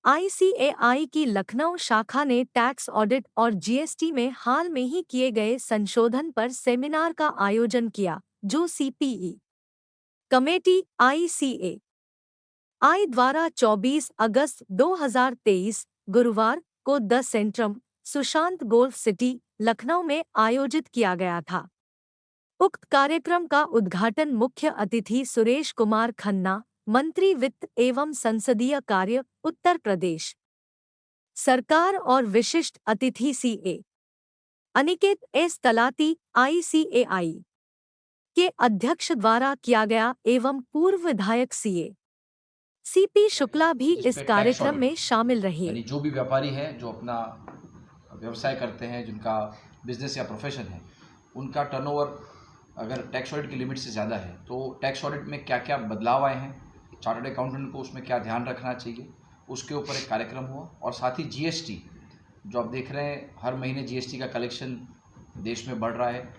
ICAI की लखनऊ शाखा ने टैक्स ऑडिट और जीएसटी में हाल में ही किए गए संशोधन पर सेमिनार का आयोजन किया, जो सीपीई कमेटी आईसीएआई द्वारा 24 अगस्त 2023 गुरुवार को the Centrum Sushant golf city Lucknow में आयोजित किया गया था। उक्त कार्यक्रम का उद्घाटन मुख्य अतिथि सुरेश कुमार खन्ना, मंत्री वित्त एवं संसदीय कार्य, उत्तर प्रदेश सरकार और विशिष्ट अतिथि सीए अनिकेत एस तलाती आईसीएआई के अध्यक्ष द्वारा किया गया एवं पूर्व विधायक सीए सीपी शुक्ला भी इस कार्यक्रम में शामिल रहे। यानी जो भी व्यापारी है जो अपना व्यवसाय करते हैं, जिनका बिजनेस या प्रोफेशन है, उनका टर्नओवर अगर टैक्स ऑडिट की लिमिट से ज़्यादा है तो टैक्स ऑडिट में क्या क्या बदलाव आए हैं, चार्टर्ड अकाउंटेंट को उसमें क्या ध्यान रखना चाहिए, उसके ऊपर एक कार्यक्रम हुआ। और साथ ही जीएसटी, जो आप देख रहे हैं हर महीने जीएसटी का कलेक्शन देश में बढ़ रहा है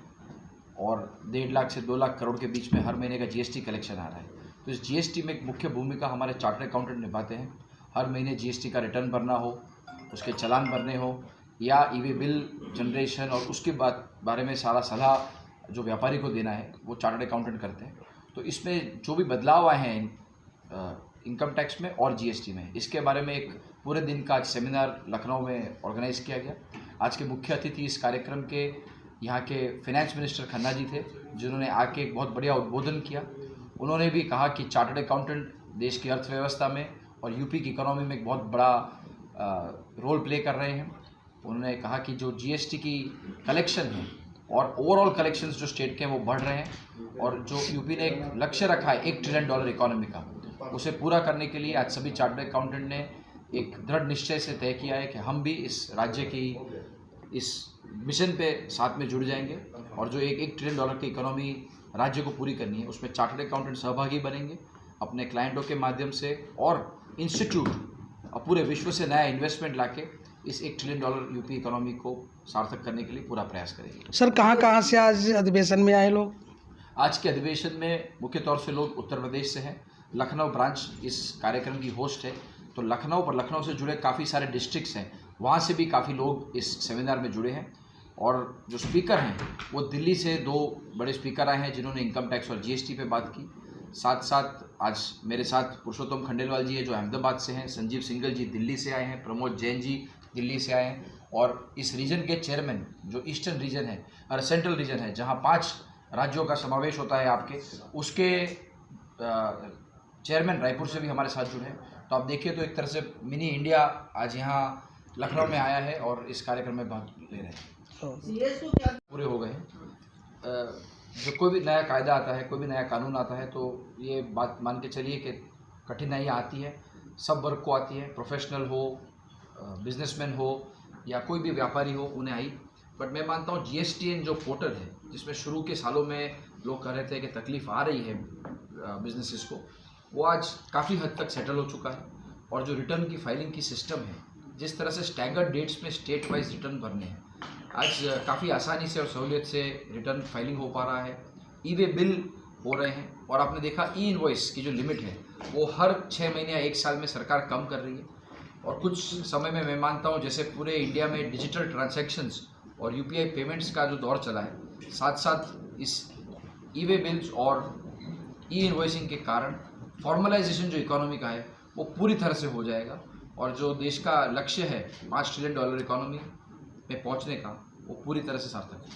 और 1.5 लाख से 2 लाख करोड़ के बीच में हर महीने का जीएसटी कलेक्शन आ रहा है। तो इस जीएसटी में एक मुख्य भूमिका हमारे चार्टर्ड अकाउंटेंट निभाते हैं। हर महीने जीएसटी का रिटर्न भरना हो, उसके चालान भरने हो या ईवे बिल जनरेशन और उसके बारे में सारा सलाह जो व्यापारी को देना है वो चार्टर्ड अकाउंटेंट करते हैं। तो इसमें जो भी बदलाव आए हैं इनकम टैक्स में और जीएसटी में, इसके बारे में एक पूरे दिन का आज सेमिनार लखनऊ में ऑर्गेनाइज किया गया। आज के मुख्य अतिथि इस कार्यक्रम के यहाँ के फिनेंस मिनिस्टर खन्ना जी थे, जिन्होंने आके एक बहुत बढ़िया उद्बोधन किया। उन्होंने भी कहा कि चार्टर्ड अकाउंटेंट देश की अर्थव्यवस्था में और यूपी की इकोनॉमी में एक बहुत बड़ा रोल प्ले कर रहे हैं। उन्होंने कहा कि जो जीएसटी की कलेक्शन है और ओवरऑल कलेक्शंस जो स्टेट के हैं वो बढ़ रहे हैं और जो यूपी ने एक लक्ष्य रखा है $1 ट्रिलियन इकोनॉमी का, उसे पूरा करने के लिए आज सभी चार्टर्ड अकाउंटेंट ने एक दृढ़ निश्चय से तय किया है कि हम भी इस राज्य की इस मिशन पे साथ में जुड़ जाएंगे और जो एक $1 ट्रिलियन की इकोनॉमी राज्य को पूरी करनी है उसमें चार्टर्ड अकाउंटेंट सहभागी बनेंगे अपने क्लाइंटों के माध्यम से और इंस्टीट्यूट पूरे विश्व से नया इन्वेस्टमेंट लाके इस $1 ट्रिलियन यूपी इकोनॉमी को सार्थक करने के लिए पूरा प्रयास करेंगे। सर कहाँ से आज अधिवेशन में आए लोग? आज के अधिवेशन में मुख्य तौर से लोग उत्तर प्रदेश से हैं। लखनऊ ब्रांच इस कार्यक्रम की होस्ट है, तो लखनऊ से जुड़े काफ़ी सारे डिस्ट्रिक्ट्स हैं, वहाँ से भी काफ़ी लोग इस सेमिनार में जुड़े हैं। और जो स्पीकर हैं वो दिल्ली से 2 बड़े स्पीकर आए हैं जिन्होंने इनकम टैक्स और जीएसटी पे बात की। साथ साथ आज मेरे साथ पुरुषोत्तम खंडेलवाल जी हैं जो अहमदाबाद से हैं, संजीव सिंघल जी दिल्ली से आए हैं, प्रमोद जैन जी दिल्ली से आए हैं और इस रीजन के चेयरमैन जो ईस्टर्न रीजन है और सेंट्रल रीजन है जहां 5 राज्यों का समावेश होता है आपके, उसके चेयरमैन रायपुर से भी हमारे साथ जुड़े हैं। तो आप देखिए तो एक तरह से मिनी इंडिया आज यहाँ लखनऊ में आया है और इस कार्यक्रम में भाग ले रहे हैं। पूरे हो गए हैं। जो कोई भी नया कायदा आता है, कोई भी नया कानून आता है तो ये बात मान के चलिए कि कठिनाइयाँ आती है, सब वर्ग को आती है, प्रोफेशनल हो, बिजनेसमैन हो या कोई भी व्यापारी हो, उन्हें आई। बट मैं मानता हूँ जीएसटीएन जो पोर्टल है जिसमें शुरू के सालों में लोग कह रहे थे कि तकलीफ़ आ रही है बिजनेसेस को, वो आज काफ़ी हद तक सेटल हो चुका है। और जो रिटर्न की फाइलिंग की सिस्टम है, जिस तरह से स्टैगर्ड डेट्स में स्टेट वाइज रिटर्न भरने हैं, आज काफ़ी आसानी से और सहूलियत से रिटर्न फाइलिंग हो पा रहा है, ई वे बिल हो रहे हैं। और आपने देखा ई इनवॉइस की जो लिमिट है वो हर 6 महीने या 1 साल में सरकार कम कर रही है। और कुछ समय में मैं मानता हूँ जैसे पूरे इंडिया में डिजिटल ट्रांजैक्शंस और यूपीआई पेमेंट्स का जो दौर चला है, साथ साथ इस ई वे बिल्स और ई इनवॉइसिंग के कारण फॉर्मलाइजेशन जो इकोनॉमी का है वो पूरी तरह से हो जाएगा और जो देश का लक्ष्य है $5 ट्रिलियन इकोनॉमी में पहुंचने का, वो पूरी तरह से सार्थक है।